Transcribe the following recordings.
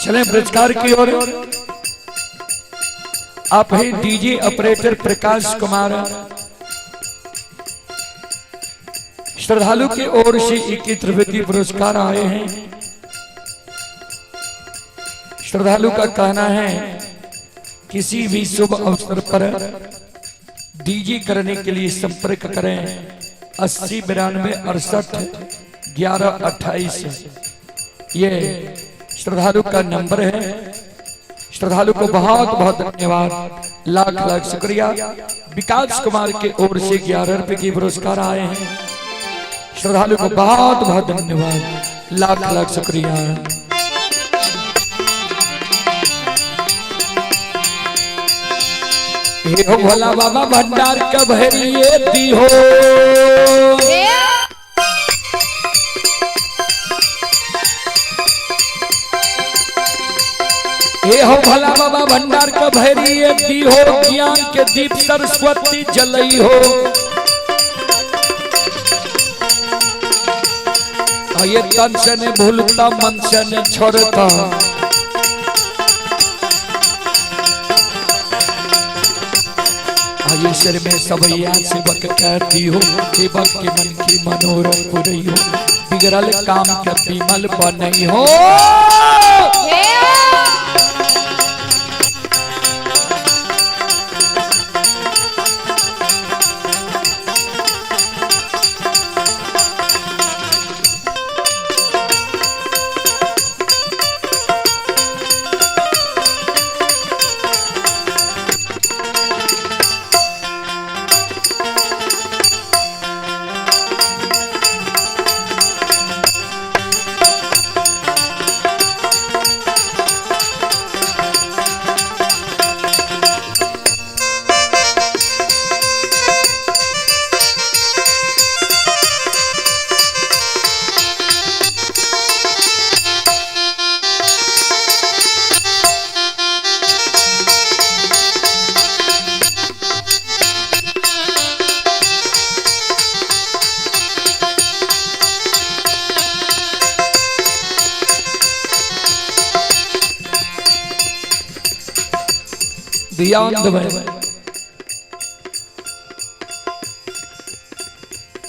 चले पुरस्कार की ओर। आप है डीजे ऑपरेटर प्रकाश कुमार। श्रद्धालु की ओर से 21 रुपये पुरस्कार आए हैं। श्रद्धालु का कहना है किसी भी शुभ अवसर पर डीजे करने के लिए संपर्क करें 80 92 68 11 28। ये श्रद्धालु का नंबर है। श्रद्धालु को बहुत बहुत धन्यवाद, लाख लाख शुक्रिया। विकास कुमार के ओर से 11 रुपए के पुरस्कार आए हैं। श्रद्धालु को बहुत बहुत धन्यवाद, लाख लाख शुक्रिया। हे हो भोला बाबा भंडार का भरिए दी हो। हे हो भोला बाबा भंडार का भैरिए दी हो। ज्ञान के दीप सरस्वती जलई हो। ये तन से ने भूलता मन से ने छोड़ता। ये सिर में सबैया सेवक कहती हो। सेवक के मन की मनोरथ पुरई हो। बिगड़ल काम के विमल बनई हो। ध्यान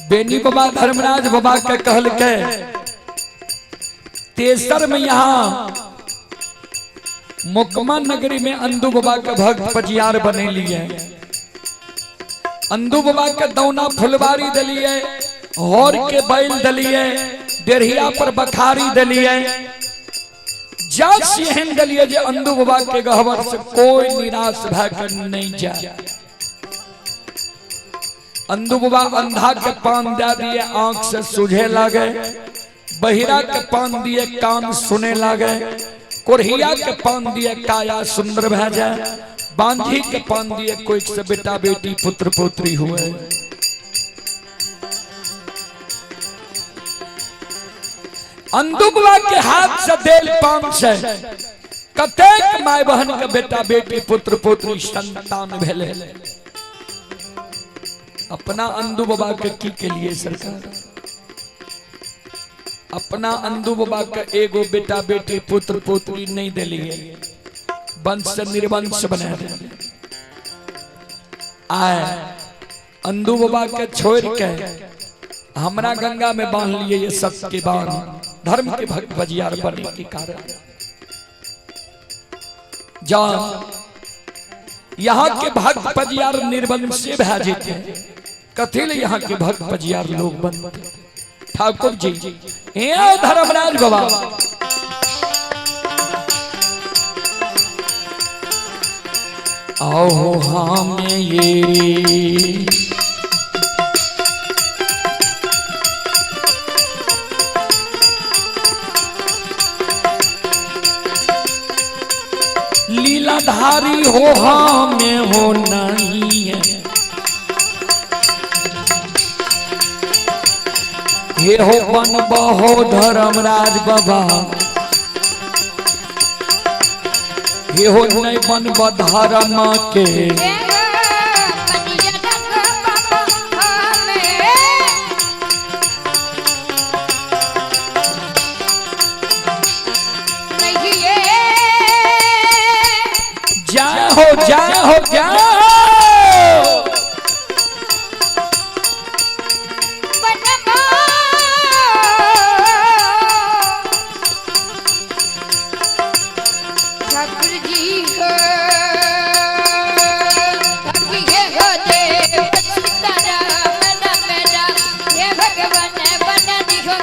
बेनी बाबा धर्मराज बाबा के कहल के तेसर में यहाँ मुकमा नगरी में अंदू बाबा के भक्त पजियार बने लिए। अंदू बाबा के दौना फुलवारी दलिए, हौर के बैल दलिए, डेढ़िया पर बखारी दलिए। दलिए जे अंदू बाबा के गहवर से कोई निराश भकर नहीं जाए। अंदू बाबा अंधा के पान दे दिए, आंख से सूझे लागे। बहिरा के पान दिए, कान सुने लागे। कोरहिया के पान दिए, काया सुंदर भेजे। बांझी के पान दिए, कोई से बेटा बेटी पुत्र पुत्री हुए। अंदू बाबा के हाथ से देल पान से कतेक माय बहन के बेटा बेटी पुत्र पुत्री संतान भेले। अपना अंदू बाबा के की के लिए सरकार अपना अंधु बाबा का एगो बेटा बेटी पुत्र पुत्री नहीं दिलिए, वंश से निर्वंश बना दे। आए अंधु बाबा के छोड़ के हमरा गंगा में बांध लिए ये सत्य के बाण, धर्म के भक्त बजियार बनने के कारण। जान यहाँ के भक्त बजियार निर्वंश भेजे थे, कथिल यहाँ के भक्त बजियार लोग बनते। ठाकुर जी धर्मराज बाबा आओ हमें ये लीलाधारी हो हमें हो नहीं है, ये हो बन बहो धर्मराज बाबा, ये हो नहीं बन बधर्म के। जाओ जाओ ठाकुर जी को भगवान बना दिखो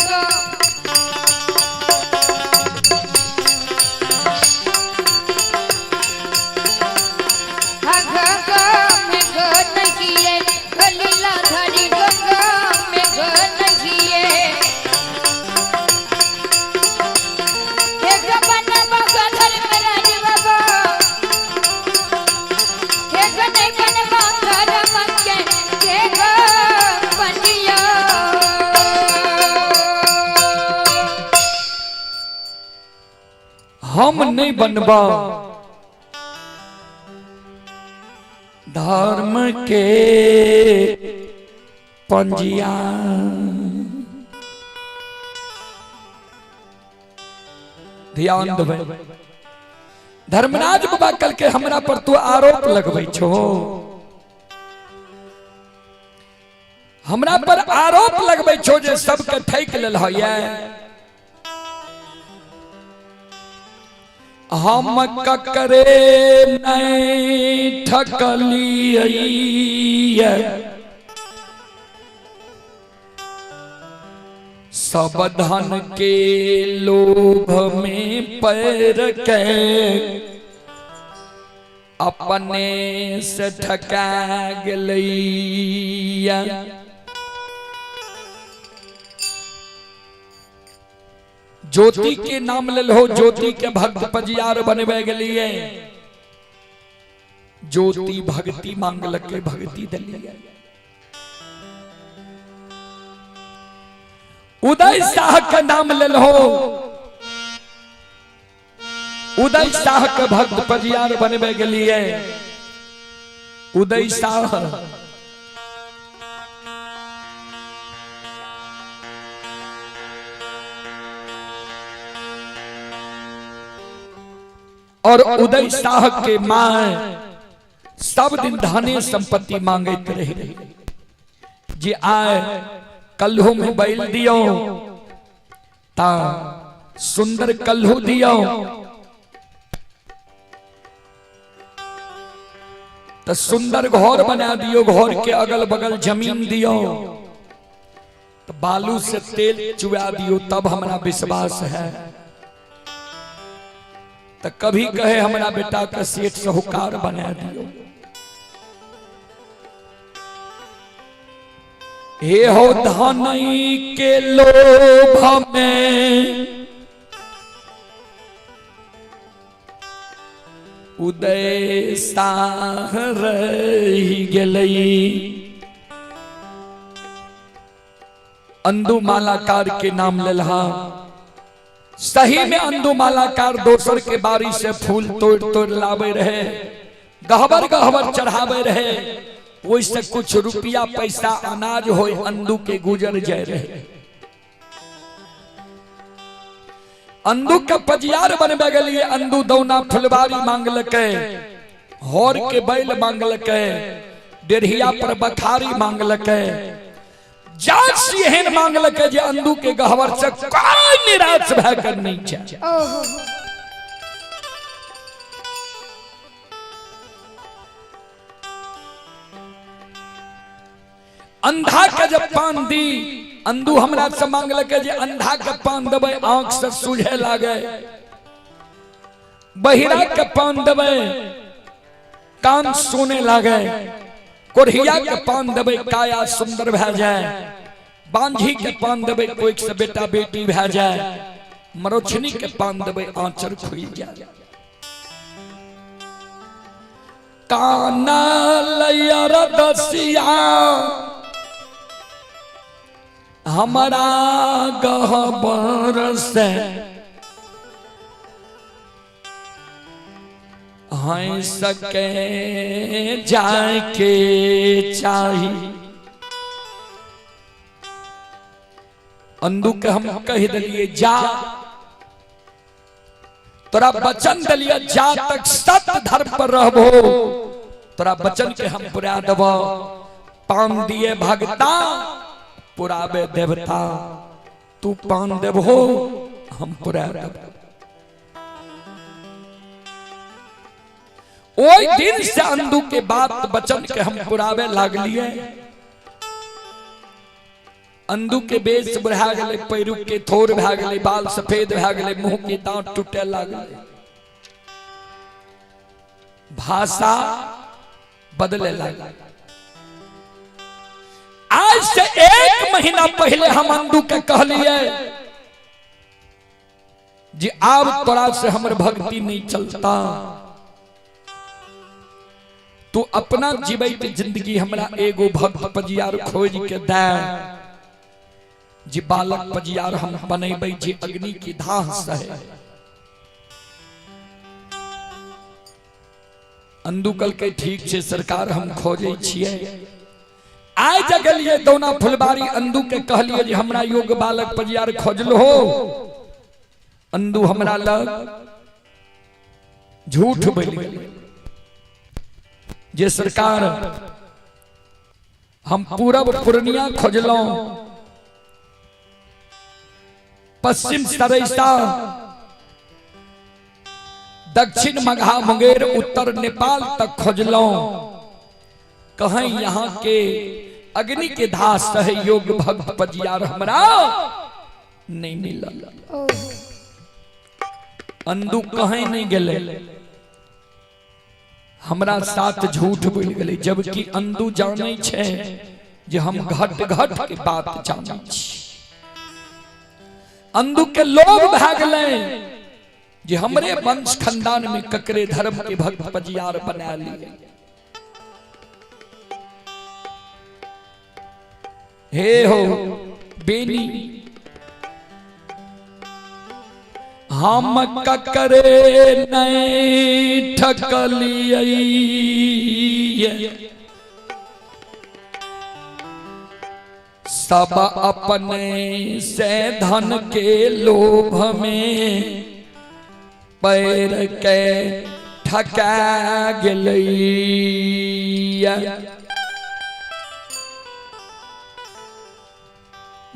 हम नहीं बनबा धर्म के पंजिया, ध्यान देवे। धर्मराज बाबा कल के हमरा पर तू आरोप लगबै छो, हमरा पर आरोप लगबै छो जे सबके ठैक लेल है। हम ककरे नहीं ठकलिए, सब धन के लोभ में पैर के अपने से ठका गेलैया। ज्योति के नाम ले लो, ज्योति के भक्त पजियार बनवे गेलिए। ज्योति भक्ति मांगल के भक्ति दिलिए। उदय शाह का नाम ले लो, उदय शाह के भक्त पजियार बनवे गेलिए। उदय शाह और उदय शाह के मां सब दिन धने संपत्ति मांगते रहे। जे आए कल्हो में बैल दियो ता सुंदर कल्हो दियो, तो सुंदर घर बना दियो, घर के अगल बगल जमीन दियो, तो बालू से तेल चुआ दियो, तब हमारा विश्वास है। तो कभी कहे हमारा बेटा का सेठ साहूकार बना दियो। हे हो धनई के लोभ में उदय शाह रही गेलई। अंधु मालाकार के नाम लेलहा। सही में अंधु मालाकार दोसर के बारी से फूल तोड़ तोड़ लावे रहे, गहबर गहबर चढ़ावे रहे, वैसे कुछ रुपया पैसा अनाज हो अंधु के गुजर जाए रहे। अंदू के पजियार बनबे गेलिए अंदू दौना फुलवारी मांगलके होर के बैल मांगलके डेढ़िया पर बखारी मांगलके जात सिहन मांगलके जे अंदू के गहवर से कोई निराश भय कर नहीं चाहिए। ओहो अंधा के जब पान दी अंदू हमरा से मांगलके जे अंधा के पान देबे आंख से सूझे लागे, बहिरा के पान देबे कान सोने लागे, कोढ़िया के पान देबे काया सुंदर भै जाए, बांझी के पान देबे कोई से बेटा बेटी भै जाए, मरोछनी के पान देबे आंचर खुल जाए। काना लैयर दसिया हमारा गहबर से हैं सके जाए के चाही। अंदू के हम कह दिलिए जा तोरा वचन दिलिए जा तक सत्य धर्म पर रहबो, तोरा वचन के हम पुरा देबो। पान दिए भगता पुराबे देवता, तू पान देबो हम पुरा देबो। ओई दिन से अंदू के बात वचन के हम पुरावे लागलिए। अंदू के बेस बढ़ा गए, पैरू के थोर भै गए, बाल सफेद भै गए, मुंह के दांत टूटे लागले, भाषा बदले लगे। आज से 1 महीना पहले हम अंदू के कहलिए जी अब तोरा से हमर भक्ति नहीं चलता, तू अपना जीवित जिंदगी हमरा एगो भक्त पजियार खोज के दे, जी बालक पजियार हम बनेबै जी अग्नि की धाह सहे। अंदू कल के ठीक छे सरकार हम खोजे छिए। आय जगलिए दौना फुलबारी अंदू के कहलिए जे हमरा योग बालक पजियार खोजलो हो। अंदू हमरा लग झूठ बोल गेलै जे सरकार हम पूरब पूर्णिया खोजलो, पश्चिम सरैसा, दक्षिण मगहा मुंगेर, उत्तर नेपाल तक खोजलो, कहीं यहाँ के अग्नि के धाह सहयोग भक्त पजियार हमरा नहीं मिला। अंदू कहीं नहीं गेले, हमरा साथ झूठ बोल गेले, जबकि अंदू जाने छे जे हम घट घट के बात जाने छी। अंदू के लोभ भै गेले जे हमरे वंश खानदान में ककरे धर्म के भक्त पजियार बना लिए। हे हो बेनी हम ककरे नहीं ठकलिए, सब अपने से धन के लोभ में पैर के ठका गेलैया।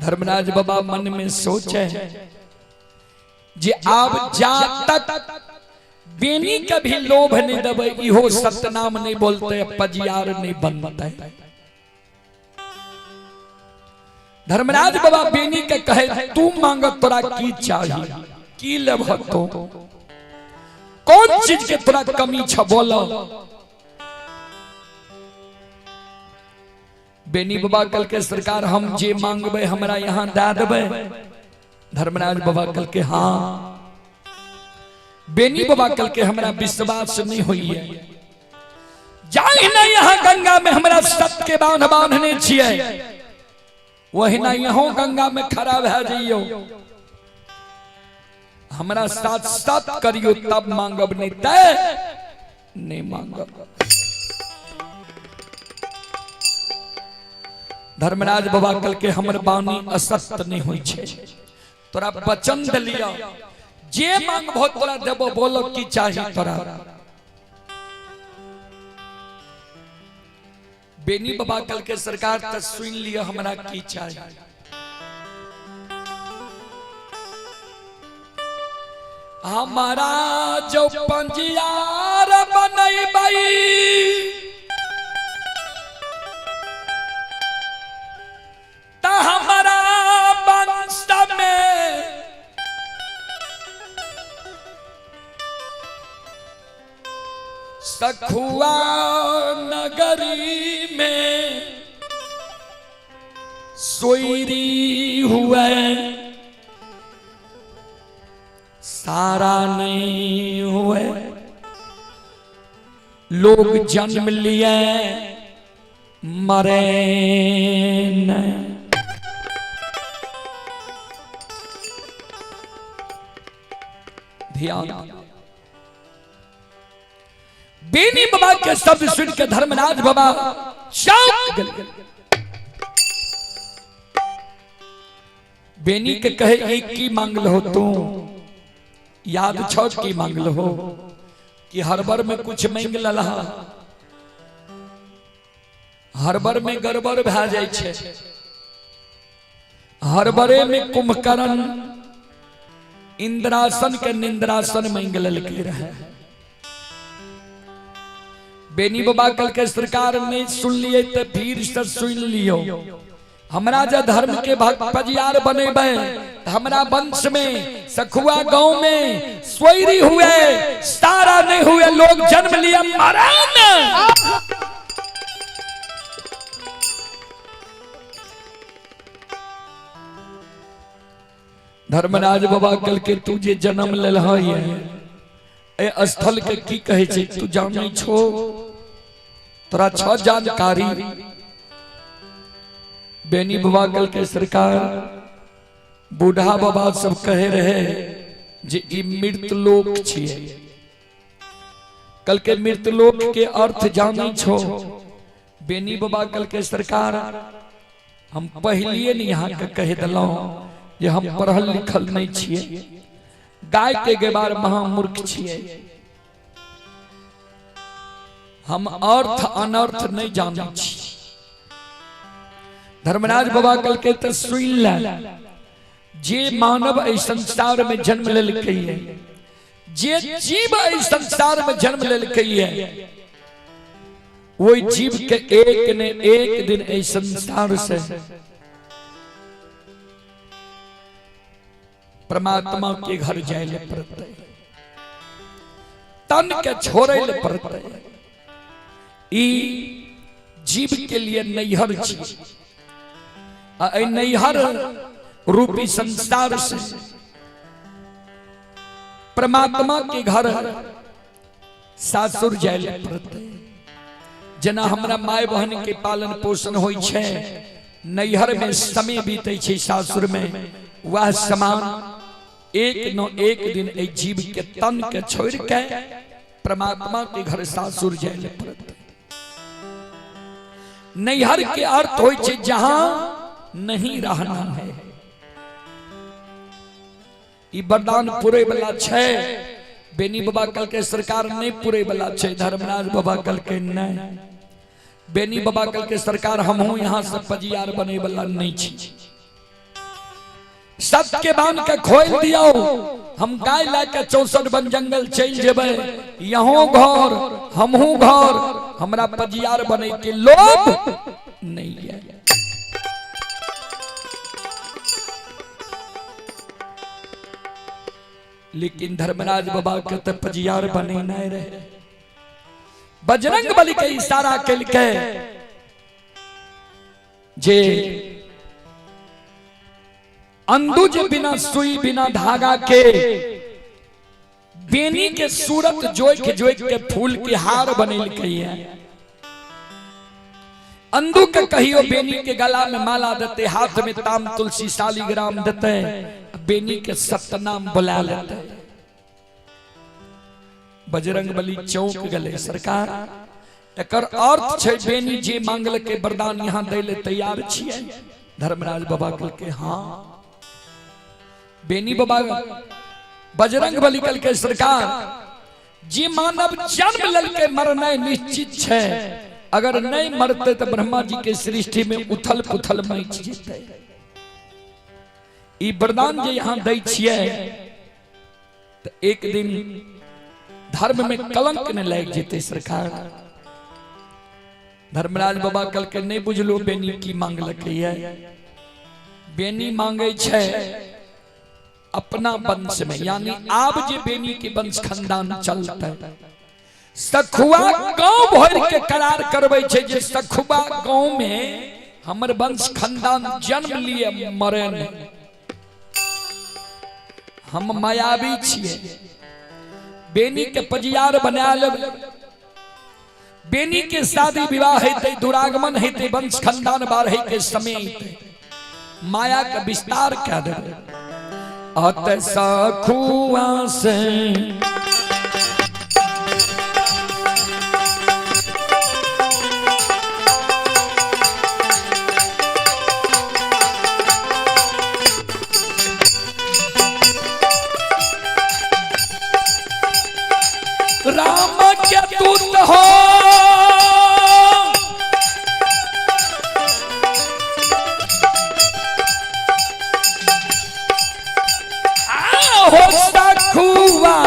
धर्मराज बाबा मन में सोचे जे अब जा तक बेनी के भी लोभ नहीं देवे, इहो सतनाम नहीं बोलते, पजियार नहीं बनते। धर्मराज बाबा बेनी के कहे तू मांग तोरा की चाहिए, की लेब तो कौन चीज के तोरा कमी छ बोलो। बेनी बाबा कल के सरकार हम जे मांगबे हमरा यहाँ दे देबे। धर्मराज बाबा कल के हाँ। बेनी बाबा कल के हमरा विश्वास नहीं हुई है, जाहि ना यहाँ गंगा में हमरा सत्य के बांध बांधने छिए, वही ना यहाँ गंगा में खड़ा भै जाइयो, हमरा साथ सत्य करियो तब मांगब, नहीं तय नहीं मांगब। धर्मराज बाबा कल के हमर बानी असत्य नहीं हुई छे, तोरा वचन दिलिया जे मांग बहुत तोरा देबो, बोलो की चाहिए तोरा। बेनी बाबा कल के सरकार त सुन लियो हमरा की चाहिए। हमारा जो पंजियार बनैबै त हमारा वंश में सखुआ नगरी में सोयरी हुए सारा नहीं हुए। लोग जन्म लिए मरे नहीं। ध्यान। बेनी बाबा के शब्द सुन के धर्मराज बाबा चौंक गए। बेनी के कहे एक की मांगल हो तू, याद छो की मांगल हो कि हरबर में कुछ मांग लहा, हरबर में गड़बड़ भा जाय छे। हरबरे में कुंभकर्ण इंद्रासन के निंद्रासन मांग ललके रहे। बेनी बाबा कल के सरकार ने सुन लिए तो फिर से सुन लियो। हमरा जो धर्म के पजियार बनेबे, हमरा वंश में सखुआ गांव में सोयरी हुए सारा नहीं हुए। लोग जन्म लिए मरे न। धर्मराज बाबा कल के तू जे जन्म लेल है ए स्थल के की कहे छे तू जानै छो? तोरा छ जानकारी। बेनी बाबा कल के सरकार बूढ़ा बाबा सब कहे रहे जे ई मृत लोक छिए। कल के मृत लोक के अर्थ जानै छो? बेनी बाबा कल के सरकार हम पहलिए नहीं यहाँ के कह दिलौ जे हम पढ़ल लिखल नहीं छिए, गाय के गेबार महामूर्ख छिए। हम अर्थ अनर्थ नहीं जाने छी। धर्मराज बाबा कल के तो सुन ले, जे मानव इस संसार में जन्म लेलकै है, जे जीव इस संसार में जन्म लेलकै है, वो जीव के एक ने एक दिन इस संसार से परमात्मा के घर जाए ले पड़ते, तन के छोड़े ले पड़ते। ई जीव के लिए नैहर चीज, नैहर रूपी संसार से परमात्मा के घर सासुर जाए ले पड़ते। जना हमरा माय बहन के पालन पोषण होई छे, नैहर में समय बीते छे, सासुर में वह समान एक न एक दिन ए जीव के तन के छोड़ के परमात्मा के घर सासुर जाए ले पड़ते। नैहर के अर्थ होई छे जहां नहीं रहना है। ई वरदान पूरे वाला छे। बेनी बाबा कल के सरकार नहीं पूरे वाला छे, धर्मराज बाबा कल के नहीं। बेनी बाबा कल के सरकार हम हूं यहाँ से पजियार बने वाला नहीं छी। सत्य के बांध के खोल दियो, हम गाय लाके 64 वन जंगल चल जेबे, यहों घर हमहू घर, हमरा पजियार बने के लोग नहीं है। लेकिन धर्मराज बाबा के तो पजियार बने नहीं रहे। बजरंग बली के इशारा कल के जे अंदुज बिना सुई बिना धागा के बेनी के सूरत जोइक जोइक के फूल के हार बनेल है। अंदू के कहियो बेनी के गला में माला देते, हाथ में ताम तुलसी शालिग्राम देते, बेनी के सतनाम बुला लेते। बजरंग बली चौंक गले, सरकार एकर अर्थ छे बेनी जे मांगल के वरदान यहाँ दैले तैयार छिए। धर्मराज बाबा कल के हाँ। बेनी बाबा बजरंग बली कल के सरकार जी मानव जन्म ललके मरना निश्चित है, अगर नहीं मरते तो ब्रह्मा जी के सृष्टि में उथल पुथल मच जेते। ई वरदान जे यहाँ दै छियै तो एक दिन धर्म में कलंक न लग जेते सरकार। धर्मराज बाबा कल के नहीं बुझलो बेनी की मांग लकैया। बेनी मांगे छे अपना वंश में, यानी आब जे बेनी के वंश खानदान चलते। सखुआ गांव भर के करार करबै छे जे सखुआ गांव में हमर वंश खानदान जन्म लिए मरे नहीं। हम मायावी छिए, बेनी के पजियार बना लेब, बेनी के शादी विवाह हेते, दुरागमन हेते, वंश खानदान बाढ़े के समय हेते, माया का विस्तार क्या देवे। अत सखुआ से राम के दूत हो सखुआ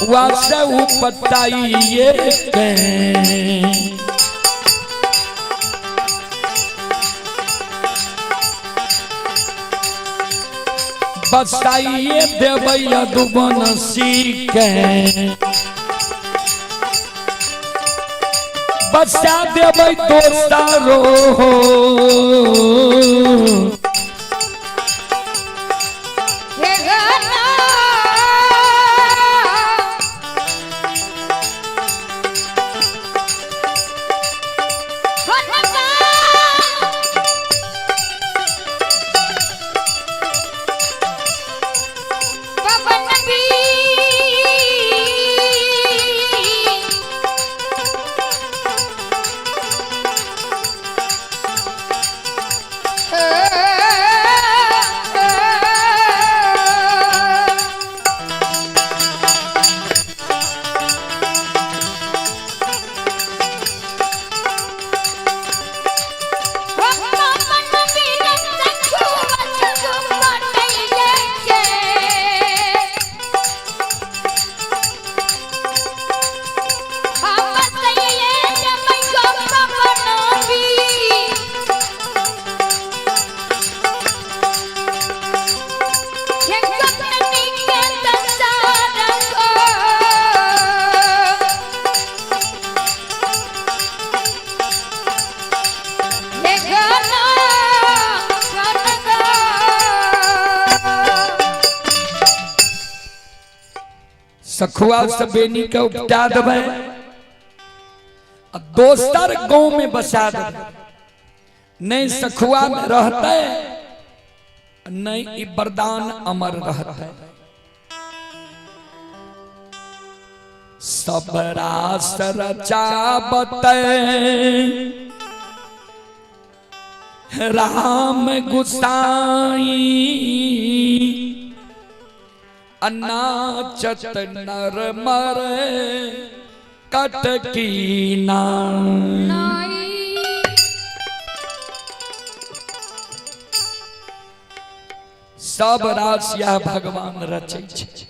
वासे उपताइए के बसाइए देवै दुबन सीके, बसा देवै दोस्तारो सखुआ से बेनी के उपटा देवे, दोस्तर गांव में बसा देवे। नहीं सखुआ में रहते, नहीं वरदान अमर रहते। सब रास रचावत राम गुसाई, अनाचत नर मर कटकीना। सब राशिया भगवान रचे छे।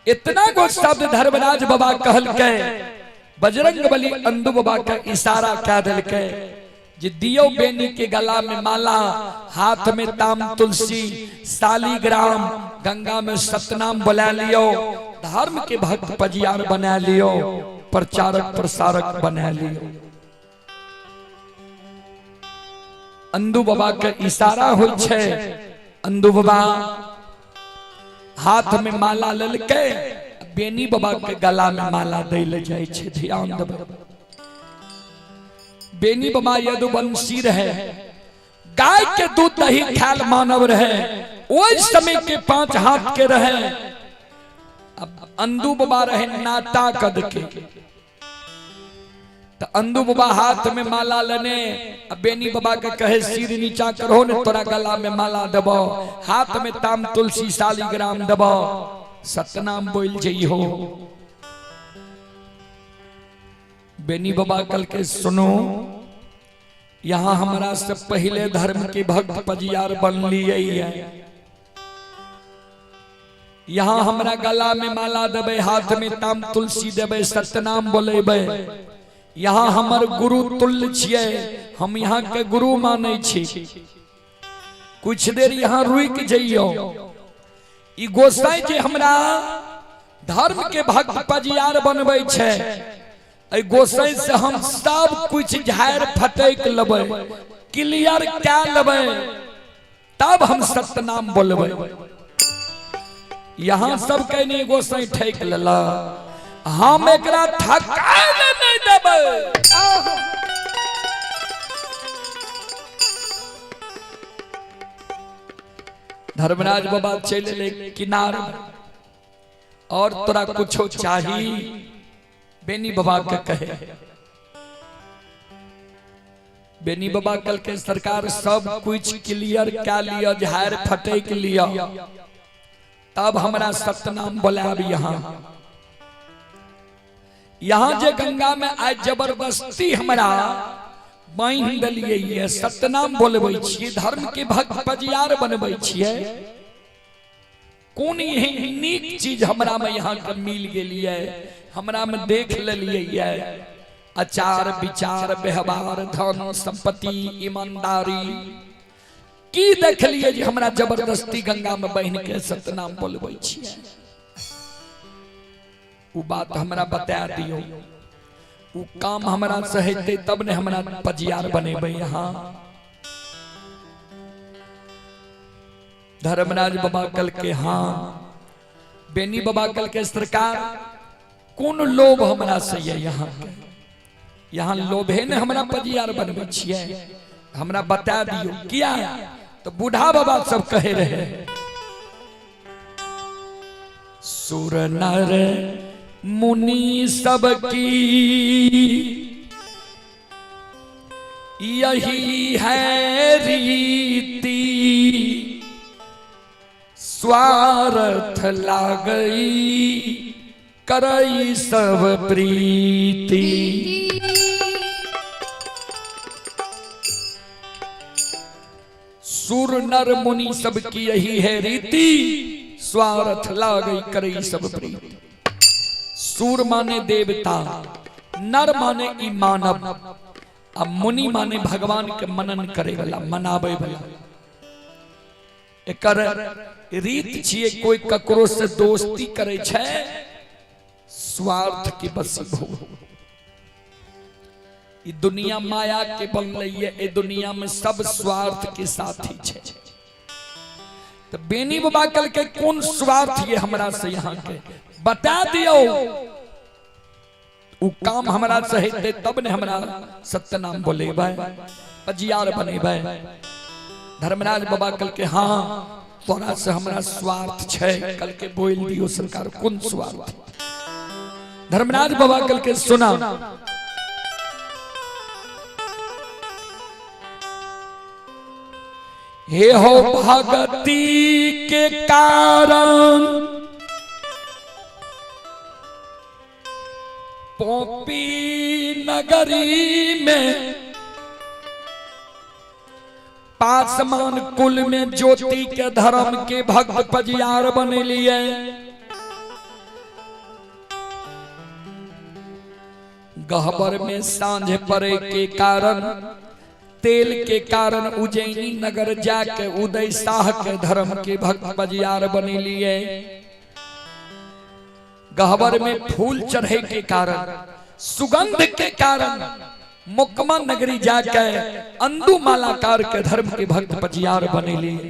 इतना गो शब्द धर्मराज बाबा कहल के, बजरंग बली अंदु बाबा का इशारा क्या दिल के जे दियो बेनी के गला में माला, हाथ में ताम तुलसी, सालीग्राम, गंगा में सतनाम बुला लियो, धर्म के भक्त पजियार बना लियो, प्रचारक प्रसारक बना लियो। अंदु बाबा के इशारा हो छे। अंदु बाबा हाथ में माला ललके, बेनी बाबा के गला में माला दैल जाय छे। ध्यान देबे, बेनी बाबा यदुवंशी रहे, गाय के दूध दही खाल मानव रहे, ओइ समय के 5 हाथ के रहे। अब अंदु बाबा रहे नाटा कद के, अंदू बाबा हाथ में माला लेने, अब बेनी बाबा के कहे सिर नीचा करो ने तोरा गला में माला दबो, हाथ में ताम तुलसी शालिग्राम दबो, सतनाम बोल जइहो। बेनी बाबा कल के सुनो, यहाँ हमारा से पहले धर्म के भक्त पजियार बन लिए है। यहाँ हमरा गला में माला देबे, हाथ में ताम तुलसी देबे, सतनाम बोलेबे। यहाँ हमर गुरु तुल्य छिए, हम यहाँ के गुरु माने छी। कुछ देर यहाँ रुक जइयो। ई गोसाई जे हमरा धर्म के भक्त पजियार बनबै छे, ऐ गोसाई से हम सब कुछ झाड़ फटक लेबै, क्लियर क्या लेबै, तब हम सतनाम बोलबै। यहाँ सब कहने गोसाई ठेक लेला, हम एकरा ठकाए नहीं देबै। धर्मराज बाबा चले ले किनार, और तोरा कुछो चाही? बेनी बाबा के कहे। बेनी बाबा कल के सरकार सब कुछ क्लियर क्या लिया, झाड़ फटेक लिया, तब हमरा सतनाम बोलाब। यहाँ जे गंगा में आज जबरदस्ती हमरा बांध देलिए ये सतनाम बोलबै छियै, धर्म के भक्त पजियार बनबै छियै। कौन यही नीक चीज हमरा में यहाँ के मिल गेलिए, हमरा में देख लेलिए। आचार विचार व्यवहार धन संपत्ति ईमानदारी की देख लिए जे हमरा जबरदस्ती गंगा में बहन के सतनाम बोलबै छियै। उ बात हमरा बता दियो, उ काम हमरा से हेतै तब ने हमरा पजियार बनेबै। यहाँ धर्मराज बाबा कल के हाँ, बेनी बाबा कल के सरकार कौन लोभ हमरा से ये, यहाँ लोभे ने हमरा पजियार बनबै छियै, हमरा बता दियो किया। तो बूढ़ा बाबा सब कहे रहे, सुर नर मुनि सबकी यही है रीति, स्वार्थ लागई करई सब प्रीति। सुर नर मुनि सबकी यही है रीति, स्वार्थ लागई करई सब प्रीति। सूर माने देवता, नर माने ई मानव, अब मुनि माने भगवान के मनन करे वाला, मनावे वाला। एकर रीत छिए, कोई ककरो से दोस्ती करे छे स्वार्थ की बसी हो। ई दुनिया माया के बनलै है, ए दुनिया में सब स्वार्थ के साथी छे। तो बेनी बाबा कल के कौन स्वार्थ ये हमरा से यहाँ के बता दियो, उ काम हमरा से हेतै तब ने हमरा सत्यनाम बोलेबै, पजियार बनेबै। धर्मराज बाबा कल के हाँ, तोरा से हमरा स्वार्थ छे, कल के बोल दियो सरकार कौन स्वार्थ। धर्मराज बाबा कल के सुना, हे हो भगती के कारण पोपी नगरी में पासमान कुल में ज्योति के धर्म के भक्त पजियार बने लिए। गहबर में सांझ पड़े के कारण, तेल के कारण उज्जैनी नगर जाके उदय शाह के धर्म के भक्त पजियार बने लिए। गहबर में फूल चढ़े के कारण, सुगंध के कारण मुकमा नगरी जाके अंदू मालाकार के धर्म के भक्त पजियार बने लिए।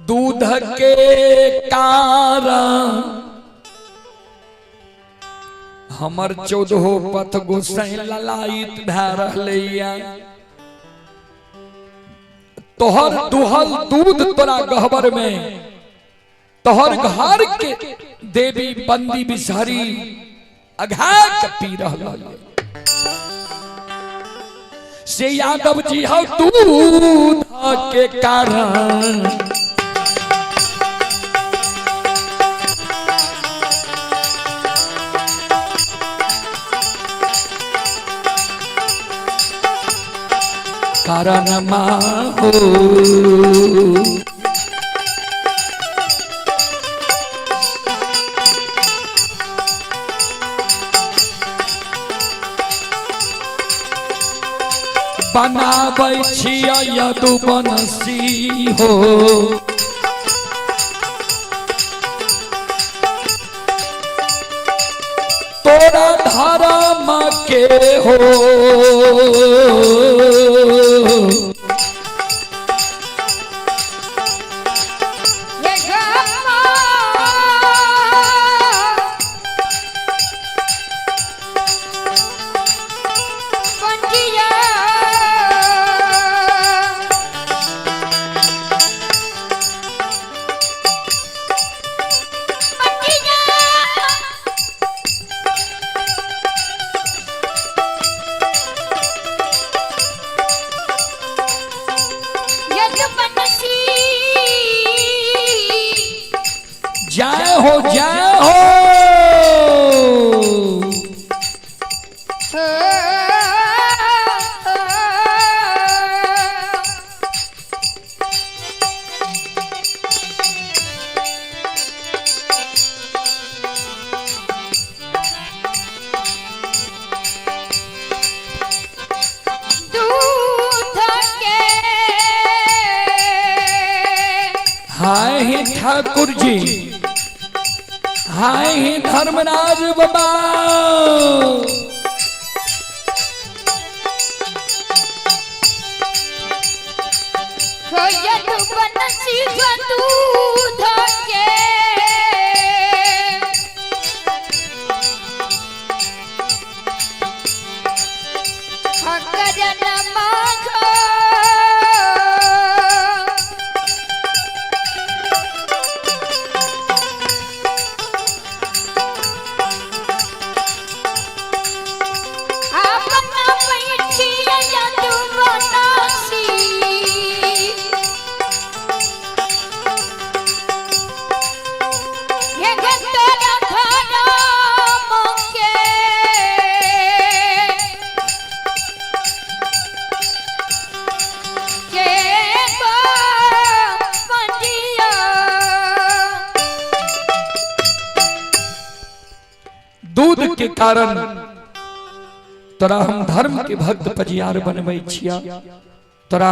दूध के कारण हमर 14 पथ गोसाई ललायित भै रहलैया। तोहर दुहल दूध तोरा गहबर में, तोहर घर के देवी बंदी बिसहरी अघा के पी रहा से यादव जी हो दूध के कारण कारण हो बनाबै छिया यदु बनसी हो तोरा धर्म के हो जय हो जय हो हाय हे ठाकुर जी हाय हे धर्मराज बाबा दूध के कारण तोरा हम धर्म के भक्त पजियार बनबै छिया तोरा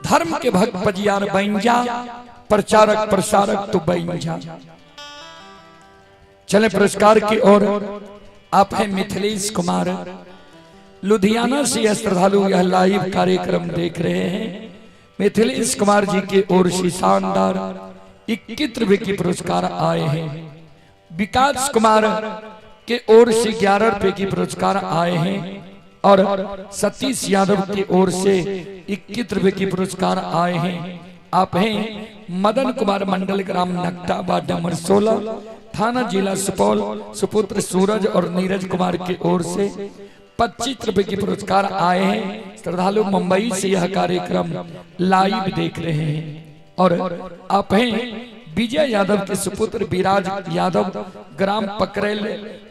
धर्म के भक्त पजियार बन जा प्रचारक प्रसारक तो बन जा। चले पुरस्कार की ओर आप हैं मिथिलेश कुमार लुधियाना से श्रद्धालु यह लाइव कार्यक्रम देख रहे हैं। मिथिलेश कुमार जी की ओर से शानदार 21 रुपए की पुरस्कार आए हैं। विकास कुमार के ओर से 11 रुपए की पुरस्कार आए हैं और सतीश यादव की ओर से 21 रुपए की पुरस्कार आए हैं। आप हैं मदन कुमार मंडल ग्राम नकटा वार्ड नंबर 16 थाना जिला सुपौल सुपुत्र सूरज और नीरज कुमार की ओर से 25 रुपए की पुरस्कार आए हैं। श्रद्धालु मुंबई से यह कार्यक्रम लाइव देख रहे हैं और आप हैं विजय यादव के सुपुत्र विराज यादव ग्राम पकरेल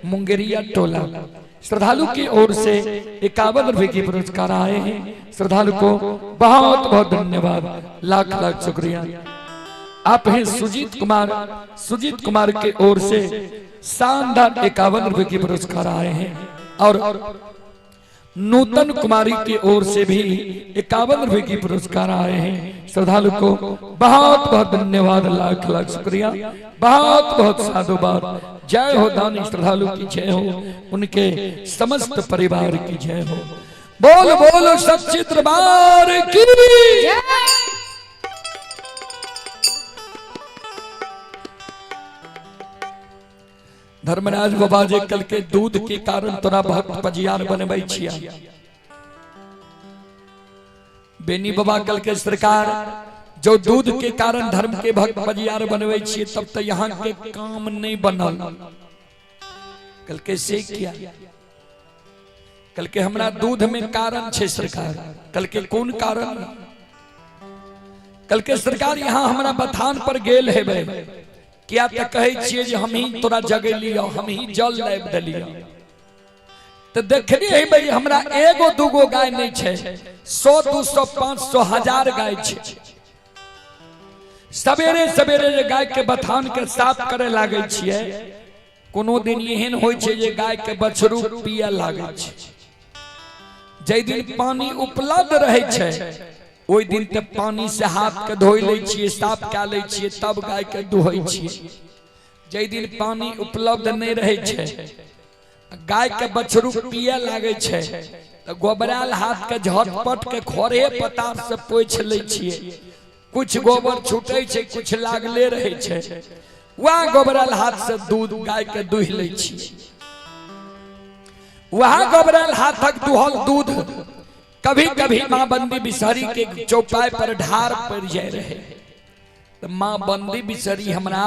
मुंगेरिया टोला। श्रद्धालु की ओर से 51 रुपए की पुरस्कार आए हैं। श्रद्धालु को बहुत बहुत धन्यवाद, लाख लाख शुक्रिया। आप हैं सुजीत कुमार के ओर से शानदार 51 रुपए की पुरस्कार आए हैं और नूतन कुमारी की ओर से भी 51 रुपए की पुरस्कार आए हैं। श्रद्धालु को बहुत बहुत धन्यवाद, लाख लाख शुक्रिया, बहुत बहुत साधुवाद। जय हो दानी श्रद्धालु की जय हो, उनके समस्त परिवार की जय हो। बोल बोल सच्चे दरबार की धर्मराज बाबा जे कल के दूध के कारण तोरा भक्त पजियार बनबै छिया। बेनी बाबा कल के सरकार जो दूध के कारण धर्म के भक्त बजियार बनवे छिए तब तो यहाँ के काम नहीं बनल। कल के से किया, कल के हमरा दूध में कारण छे सरकार, कल के कौन कारण? कल के सरकार यहाँ हमरा बथान पर गेल हेबे, क्या तो कहे छिए जे हम ही तोरा जगेलियो, हम ही जल लाब देलियो। तो देखली है भाई हमरा एगो दूगो गाय नहीं छे, 100 200 500 1000 गाय छे। सवेरे सवेरे जे गाय के बथान के साफ करे लागे छिए, कोनो दिन एहन होय छे जे गाय के बछरू पिए लागे छे। जै दिन पानी उपलब्ध रहे छे ओई दिन ते पानी से हाथ के धोई ले छिए, साफ क ले छिए, तब गाय के दुहै छिए। जै दिन पानी उपलब्ध नहीं रहे छे, गाय के बछरू पिए लागे छे, तो गोबराल हाथ के झटपट के खोरे पतार से पोछ ले छिए। कुछ गोबर छूटे छे, कुछ लागले रहे छे, वह गोबराल हाथ से दूध गाय के दुह ले छिए। वह गोबराल हाथक दुहल दूध कभी कभी माँ बंदी बिसहरी के चौपाई पर ढार पड़ जाए रहे, तो माँ बंदी बिसहरी हमरा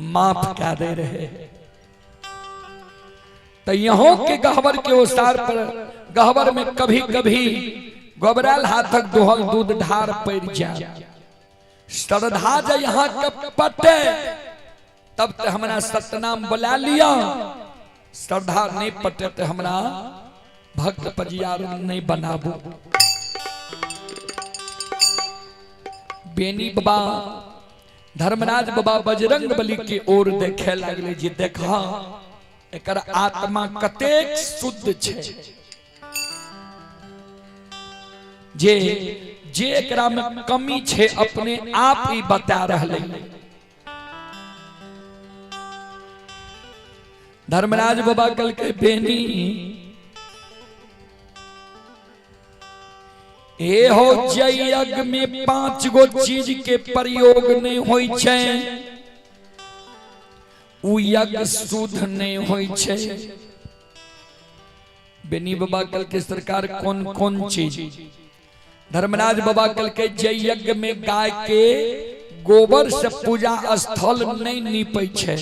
माफ कर दे रहे। तो यहाँ के गहवर के ओसार पर गहवर में कभी कभी गोबराल हाथक दुहल दूध ढार पड़ जाए। श्रद्धा जो यहाँ के पटे तब तो हमरा सतनाम बुला लिया, श्रद्धा नहीं पटे तो हमरा भक्त बजियार नहीं बनाबू। बेनी बाबा धर्मराज बाबा बजरंग बली की ओर देखे लगले, जी देखा एकर आत्मा कतेक शुद्ध छे, जे एकरा में कमी छे अपने आप ही बता रहले। धर्मराज बाबा कल के बेनी ए हो यज्ञ में 5 गो चीज के प्रयोग नहीं होई छे, उ यज्ञ शुद्ध नहीं होई छे। बेनी बाबा कल के सरकार कौन कौन चीज? धर्मराज बाबा कल के जय यज्ञ में गाय के गोबर से पूजा स्थल नहीं नीपे छे,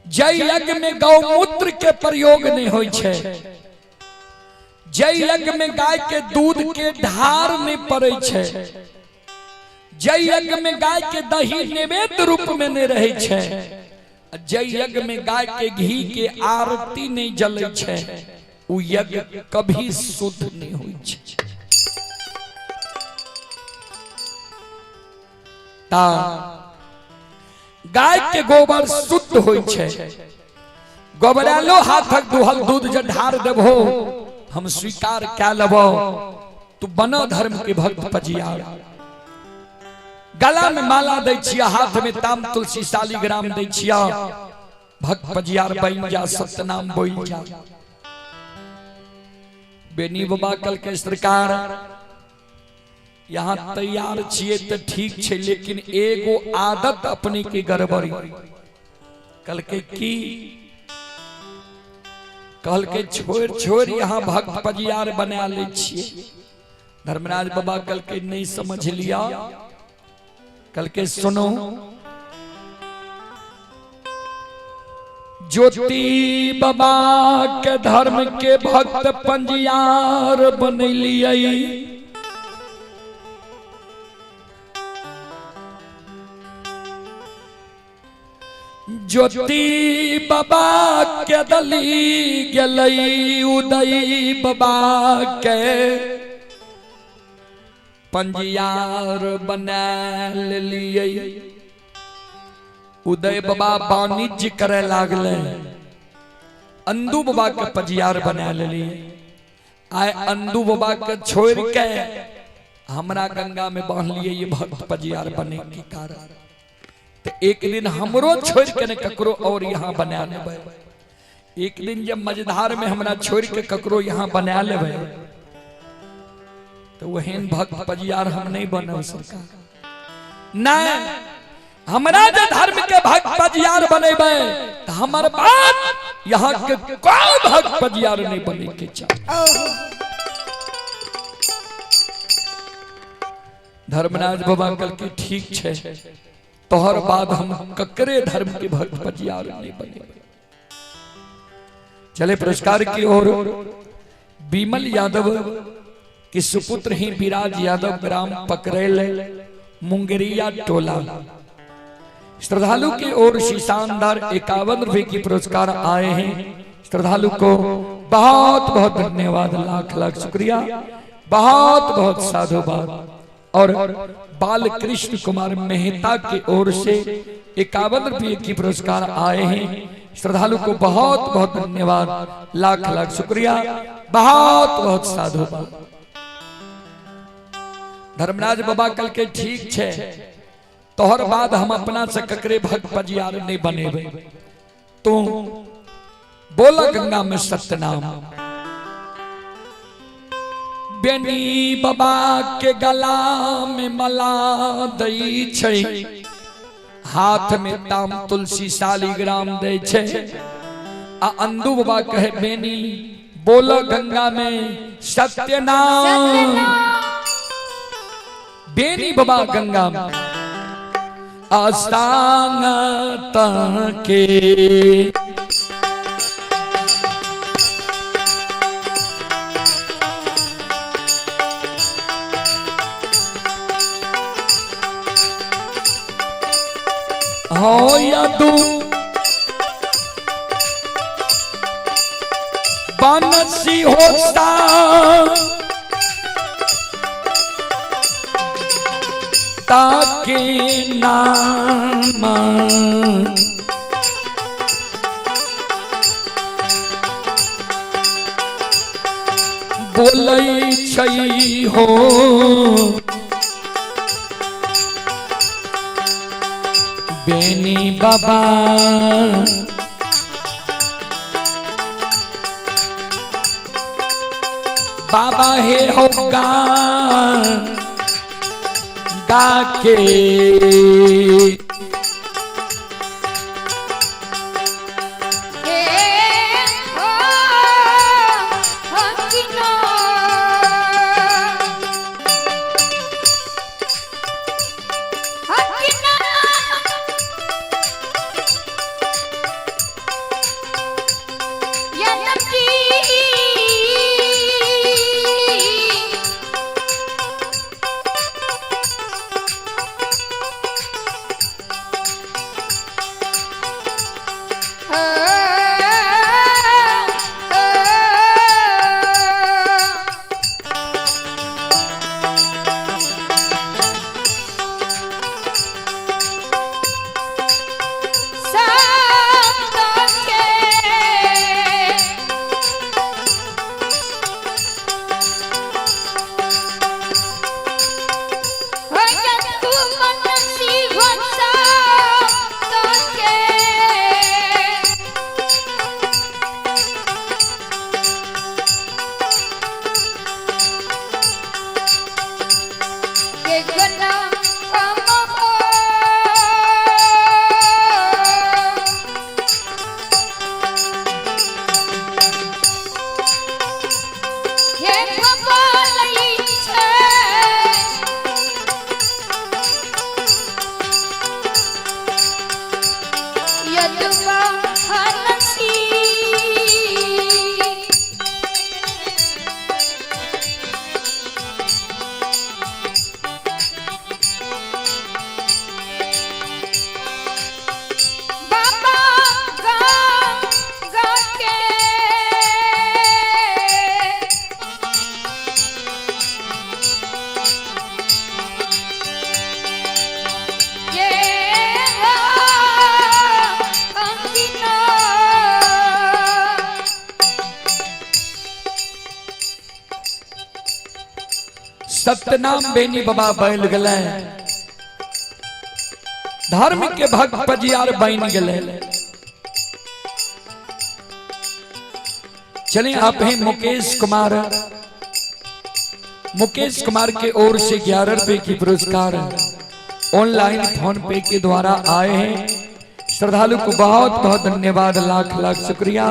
जय यज्ञ में गौमूत्र के प्रयोग नहीं होई छे, जय यज्ञ में गाय के दूध के ढार नहीं पड़े छे, जय यज्ञ में गाय के दही नैवेद्य रूप में नहीं रहे छे, जय यज्ञ में गाय के घी के आरती नहीं जले छे, उ यज्ञ कभी शुद्ध नहीं होई छे। ता गाय के गोबर शुद्ध होई छे, गोबरालो हाथक दुहल दूध जे ढार देबो हम स्वीकार क्या लेबो, तू बनो धर्म के भक्त बजियार। गला में माला दै छिया, हाथ में ताम तुलसी शालिग्राम दै छिया, भक्त बजियार बन जा, सतनाम बोल जा। बेनी बाबा कल के सरकार यहाँ तैयार छिए तो ठीक छे, लेकिन एगो आदत अपने की गड़बड़ी। कल के की कल के छोड़ छोड़ यहाँ भक्त बजियार बना ले छिए। धर्मराज बाबा कल के नहीं समझ लिया, कल के सुनो। ज्योति बाबा के धर्म के भक्त पंजियार बनलिए, ज्योति बाबा के दली गलई, उदय बाबा के पंजियार बना लिए। उदय बाबा वाणिज्य करे लागले, अंदू बाबा के पंजियार बना लिए। आए अंदू बाबा के छोड़ के हमरा गंगा में बांध लिए, ये भक्त पंजियार बने के कारण। तो एक दिन हमरो छोड़ के न ककरो और यहाँ बना लेबे। एक दिन जब मझधार में हमरा छोड़ के ककरो यहाँ बना लेबे, तो वहीन भक्त पंजियार हम नहीं बने सरकार। नहीं, हमरा जो धर्म के भक्त पंजियार बनेबे तो हमार बात यहाँ के कोई भक्त पंजियार नहीं बने के चाहिए। धर्मराज बाबा कल की ठीक छे, तोहर बाद हम ककरे धर्म के भक्त पजियार नहीं बने। चले पुरस्कार की ओर। विमल यादव के सुपुत्र ही विराज यादव ग्राम पकरेल मुंगेरिया टोला। श्रद्धालु की ओर से शानदार 51 रुपए की पुरस्कार आए हैं। श्रद्धालु को बहुत बहुत धन्यवाद, लाख लाख शुक्रिया, बहुत बहुत साधुवाद। और बालकृष्ण कुमार मेहता की ओर से 51 रुपये की पुरस्कार आए हैं। श्रद्धालु को बहुत बहुत धन्यवाद, लाख लाख शुक्रिया, बहुत बहुत साधुवाद। धर्मराज बाबा कल के ठीक छे, तोहर बाद हम अपना से ककरे भक्त पजियार नहीं बनेबे। तू बोला गंगा में सत्यनाम। बेनी बाबा के गला में मला दई छै, हाथ में ताम तुलसी शालिग्राम दे छे। आ अंदू बाबा कहे बेनी बोला गंगा में सत्यनाम। बेनी बाबा गंगा में आस्थान के हो यदु बनसी होता ताके नाम बोलै छै हो। बेनी बाबा बाबा हे होगा गा के सत्यनाम बेनी बाबा बैल गले, धर्म के भक्त पजियार बन गले। चलिए आप हैं मुकेश कुमार। मुकेश कुमार के ओर से 11 रुपए की पुरस्कार ऑनलाइन फोन पे के द्वारा आए हैं। श्रद्धालु को बहुत बहुत धन्यवाद, लाख लाख शुक्रिया,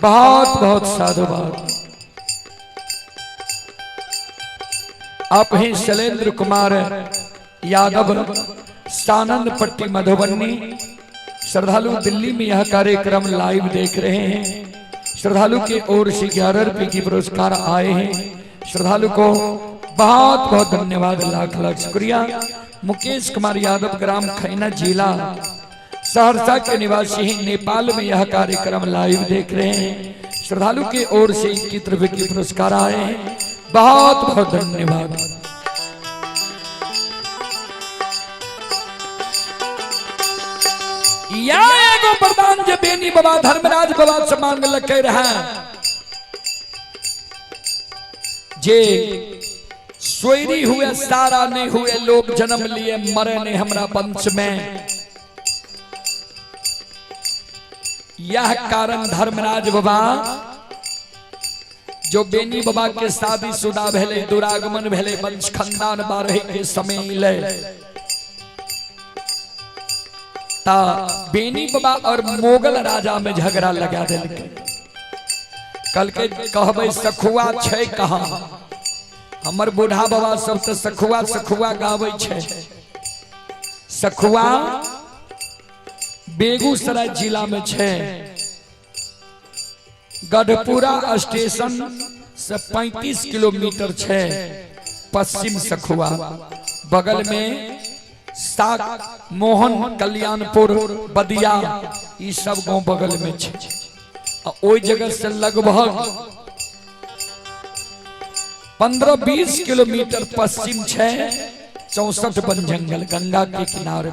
बहुत बहुत साधुवाद। आप हैं शैलेंद्र कुमार यादव, सानंद पट्टी मधुबनी। श्रद्धालु दिल्ली में यह कार्यक्रम लाइव देख रहे हैं। श्रद्धालु की ओर से 11 रुपए की पुरस्कार आए हैं। श्रद्धालु को बहुत बहुत धन्यवाद, लाख लाख शुक्रिया। मुकेश कुमार यादव, ग्राम खैना, जिला सहरसा के निवासी हैं, नेपाल में यह कार्यक्रम लाइव देख रहे हैं। श्रद्धालु की ओर से 21 रुपए की पुरस्कार आए हैं, बहुत बहुत धन्यवाद। या एगो प्रधान जे बेनी बाबा धर्मराज बाबा से मांग लगे रहा, जे सोयरी हुए सारा नहीं हुए, लोग जन्म लिए मरे ने हमरा वंश में। यह कारण धर्मराज बाबा जो बेनी बाबा के शादीशुदा भेले, दुरागमन भेले, वंश खानदान बारहे के समय मिले, ता बेनी बाबा और मोगल राजा में झगड़ा लगा दिल। कल के कहबे सखुआ छे कहां, हमर बूढ़ा बाबा सब तो सखुआ सखुआ गावे छे। सखुआ बेगूसराय जिला में छे, गढ़पुरा स्टेशन से 35 किलोमीटर छे पश्चिम सखुआ। बगल में साक, मोहन, कल्याणपुर, बदिया, ये सब गांव बगल में छे। ओई जगह से लगभग 15-20 किलोमीटर पश्चिम छे 64 वन जंगल, गंगा के किनारे।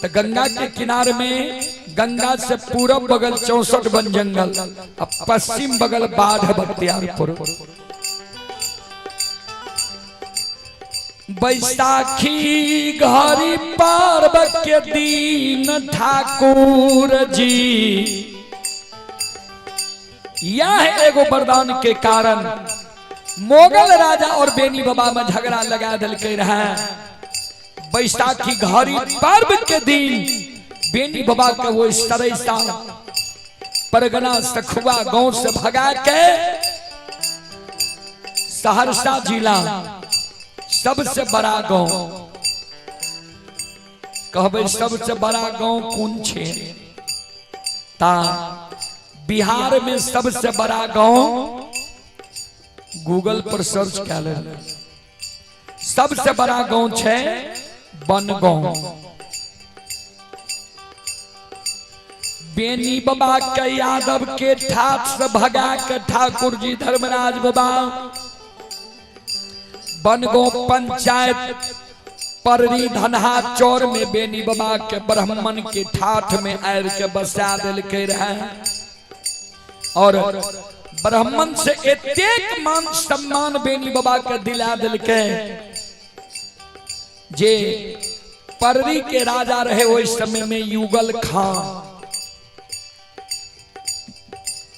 तो गंगा के किनारे में, गंगा से पूरब बगल 64 वन जंगल, अब पश्चिम बगल बाढ़ बख्तियारपुर। बैसाखी घड़ी पर्व के दिन ठाकुर जी, यह एगो वरदान के कारण मोगल राजा और बेनी बाबा में झगड़ा लगा दिल के रहा। बैसाखी घड़ी पर्व के दिन बेनी बाबा के वो सरैसा परगना सखुआ गांव से भगा के सहरसा जिला सबसे बड़ा गांव, कहबे सबसे बड़ा गांव कौन छे, ता बिहार में सबसे बड़ा गांव गूगल पर सर्च कर ले। सबसे बड़ा गांव छे बनगांव। बेनी बाबा के यादव के ठाठ से भगा के ठाकुर जी धर्मराज बाबा बनगांव पंचायत पररी धनहा चौर में बेनी बाबा के ब्राह्मण के ठाठ में आर के बसा दिल के रहे। और ब्राह्मण से एतेक मान सम्मान बेनी बाबा के दिला दिल के, जे पररी के राजा रहे उस समय में युगल खां।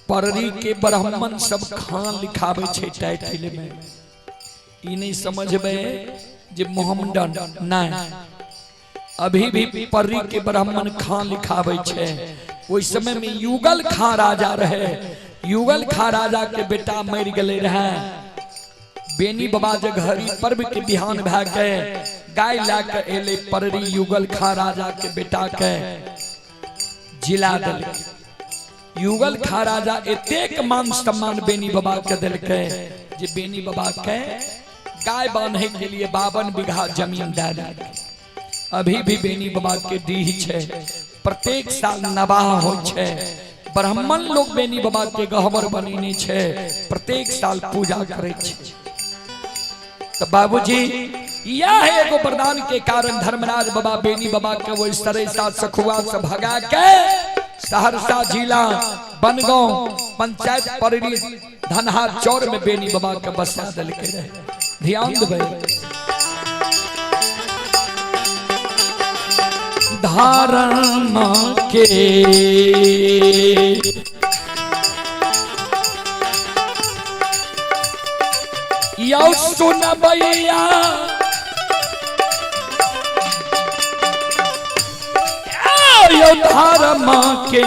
पररी के ब्राह्मण सब खां लिखावे छे टाइटल में, ई नहीं समझबे जे मोहम्मदन नहीं, अभी भी पररी के ब्राह्मण खां लिखावे छे। उस समय में युगल खां राजा रहे। युगल खां राजा के बेटा मर गए रहे। बेनी बाबा जे घड़ी पर्व के बिहान भए के गाय लाके एले पररी युगल खां राजा के बेटा के जिला दिल। युगल खां राजा एतेक मान सम्मान बेनी बाबा के दिल के, जे बेनी बाबा के गाय बांधे के लिए 52 बीघा जमीन दे दिल। अभी भी बेनी बाबा के डीह छे, प्रत्येक साल नवाह हो छे। ब्राह्मण लोग बेनी बाबा के गहवर बनीने छे, प्रत्येक साल पूजा करे छे। तो बाबूजी यह एगो वरदान के कारण धर्मराज बाबा बेनी बाबा के वो सरैसा सखुआ से भगा के सहरसा जिला बनगांव पंचायत पररी धनहा चौर में बेनी बाबा के बसा दिल के रहे। ध्यान देवे, धर्म के यो सुन भैया, यो धर्म के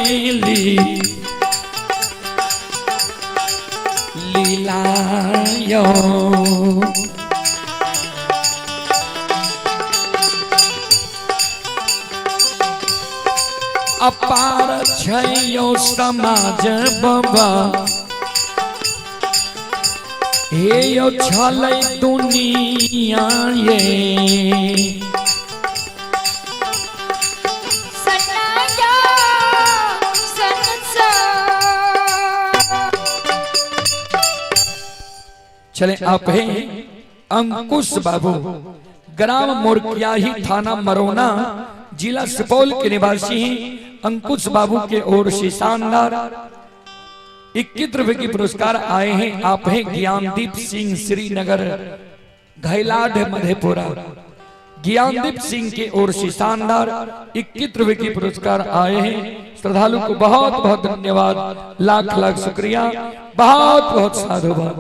लीला यो अपार छयो समाज बाबा हे यो छलै दुनिया ये सनाया संसार। चले आप हैं अंकुश बाबू, ग्राम मोरकियाही, थाना मरोना, जिला सुपौल के निवासी हैं। अंकुश बाबू के ओर से शानदार 21 रुपए की पुरस्कार आए हैं। आप हैं ज्ञानदीप सिंह, श्रीनगर घैलाढ मधेपुरा। ज्ञानदीप सिंह के ओर से शानदार 21 रुपए की पुरस्कार आए हैं। श्रद्धालु को बहुत बहुत धन्यवाद, लाख लाख शुक्रिया, बहुत बहुत साधुवाद।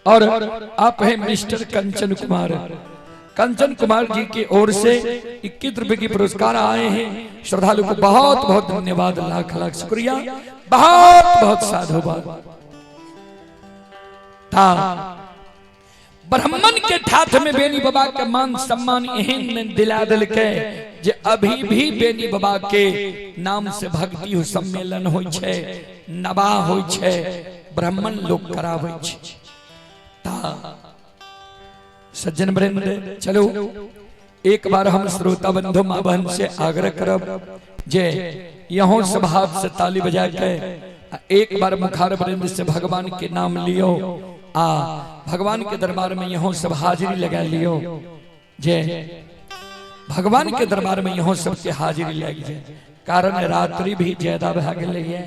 और आप हैं मिस्टर कंचन कुमार, कंचन कुमार जी की ओर से 21 रुपए की पुरस्कार आए हैं। श्रद्धालु को बहुत बहुत धन्यवाद, लाख लाख शुक्रिया, बहुत बहुत साधुवाद। था ब्राह्मण के ठाठ में बेनी बाबा के मान सम्मान एहन दिला दिल के जे अभी भी बेनी बाबा के नाम से भक्ति हो सम्मेलन होय छे, नवा होय छे, ब्राह्मण लोग करावे छे। सज्जन वृंद, चलो एक बार हम श्रोता बंधु मां बहन से आग्रह करब जे यहों सभा से ताली बजा के एक बार मुखार वृंद से भगवान के नाम लियो, आ भगवान के दरबार में यहों सब हाजिरी लगा लियो, जे भगवान के दरबार में यहों सबके हाजिरी लग जाए। कारण रात्रि भी ज्यादा भा गेलै है,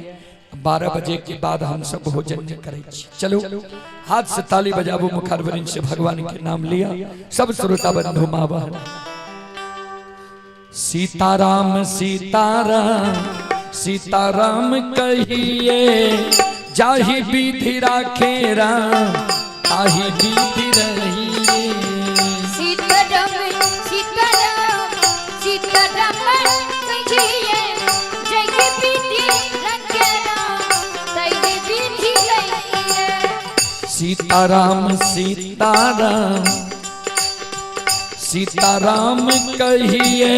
12 बजे के बाद हम सब भोजन करै छी। चलो हाथ से ताली बजाबू, मुखार वृंद से भगवान के नाम लिया, सब श्रोता बंधु मां बहन। सीताराम सीताराम सीताराम कहिए, जाहि विधि राखे राम ताहि विधि रहिए। सीताराम सीताराम सीताराम कहिए, जय विधि रखे राम तहि विधि रहिए। सीताराम सीताराम सीताराम कहिए,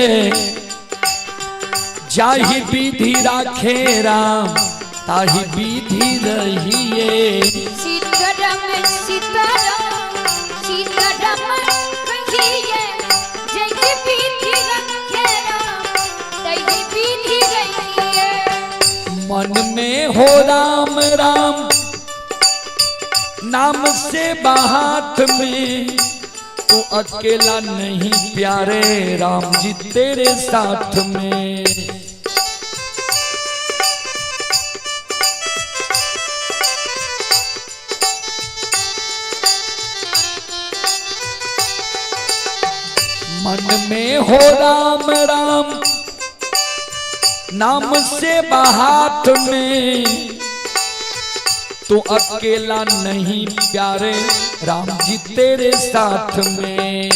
जाहि विधि राखे राम ताहि विधि रहिए। सीताराम सीताराम सीताराम कहिए, जय विधि रखे राम तहि विधि रहिए। मन में हो राम राम, नाम से बाहात में, तू अकेला नहीं प्यारे, राम जी तेरे साथ में। मन में हो राम राम, नाम से बाहात में, तू अकेला नहीं प्यारे, राम जी तेरे साथ में।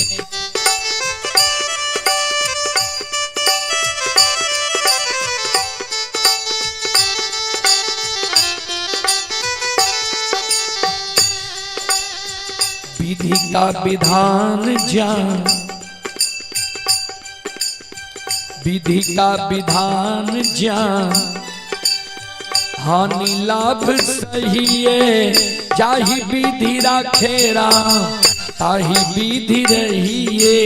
विधि का विधान जान, विधि का विधान जान, हानि लाभ सहिए, जाहि विधि राखे राम ताहि विधि रहिए।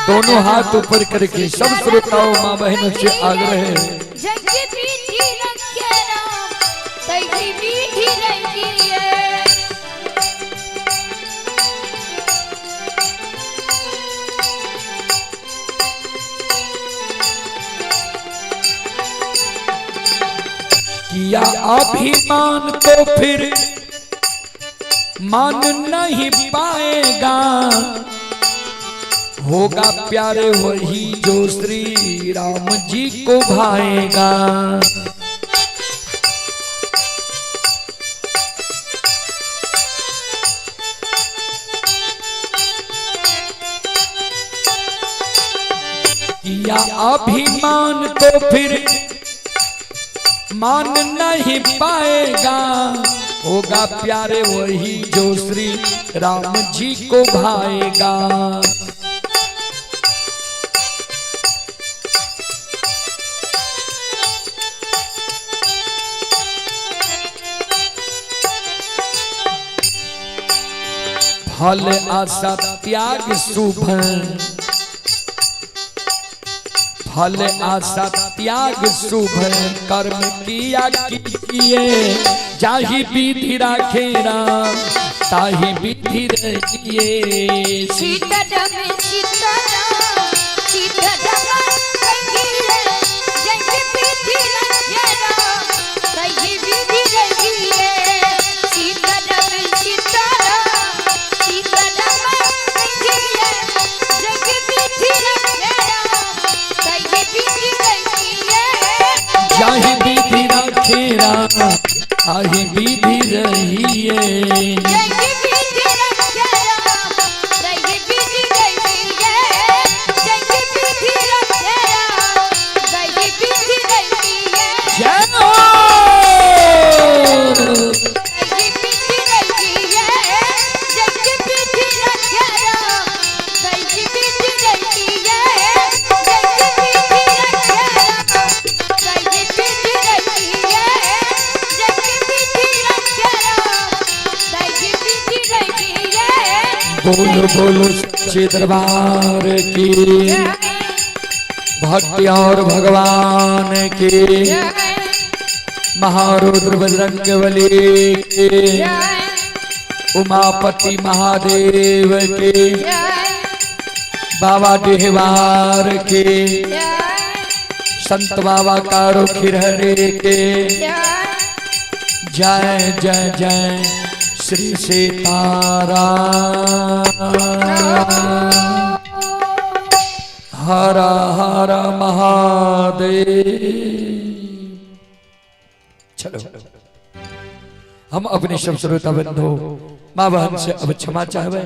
दोनों हाथ ऊपर करके सब श्रोताओं मां बहनों से आग्रह है, जय विधि रखे राम तहि विधि रहिए। किया अभिमान तो फिर मान नहीं पाएगा, होगा प्यारे वही जो श्री राम जी को भाएगा। किया अभिमान तो फिर मान नहीं पाएगा, होगा प्यारे वही जो श्री राम जी को भाएगा। फल आशा त्याग शुभ, फल आशा त्याग शुभ, कर्म किया किए जाहि विधि राखे राम, ताहि विधि रहिए। सीताराम सीताराम सीताराम कहिए जय विधि रखे राम, ताहि विधि रहिए। सीताराम सीताराम सीताराम कहिए जय विधि रखे राम, ताहि विधि रहिए। जाहि विधि राखे राम, ताहि विधि रहिए। जय विधि रखे राम, ताहि विधि रहिए। जय विधि रखे राम, ताहि विधि रहिए। जय हो। ताहि विधि रहिए। जय विधि रखे राम, ताहि विधि रहिए। जय विधि रखे राम, ताहि विधि रहिए। जय विधि रखे राम, ताहि विधि रहिए। बोलो बोलो सच्चे दरबार की, भक्ति और भगवान की, महारुद्र बजरंगबली की, उमापति महादेव की, बाबा देहवार के, संत बाबा कारो खिरहरे के। जय जय जय श्री सीताराम। हर हर महादेव। चलो हम अपने सब श्रोता बंधु माँ बहन से अब क्षमा चाहवे,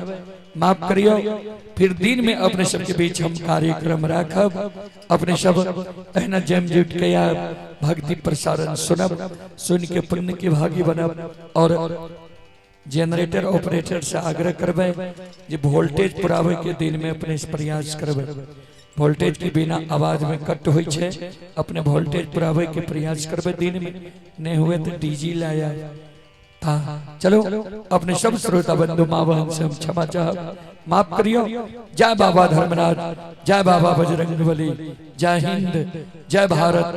माफ करियो। फिर दिन में अपने सबके बीच हम कार्यक्रम राखब, अपने सब एहना जम जुट के या भक्ति प्रसारण सुनब, सुन के पुण्य के भागी बनब। और जनरेटर ऑपरेटर से आग्रह करबे जे वोल्टेज पुरावे के दिन में अपने प्रयास करबे। वोल्टेज के बिना आवाज में कट होई छे, अपने वोल्टेज पुरावे के प्रयास करबे दिन में, नहीं हुए तो डीजी लाया था। चलो अपने सब श्रोता बंधु माँ बहन से हम क्षमा चाह, माफ करियो। जय बाबा धर्मराज, जय बाबा बजरंगबली, जय हिंद, जय भारत,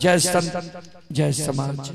जय संत, जय समाज।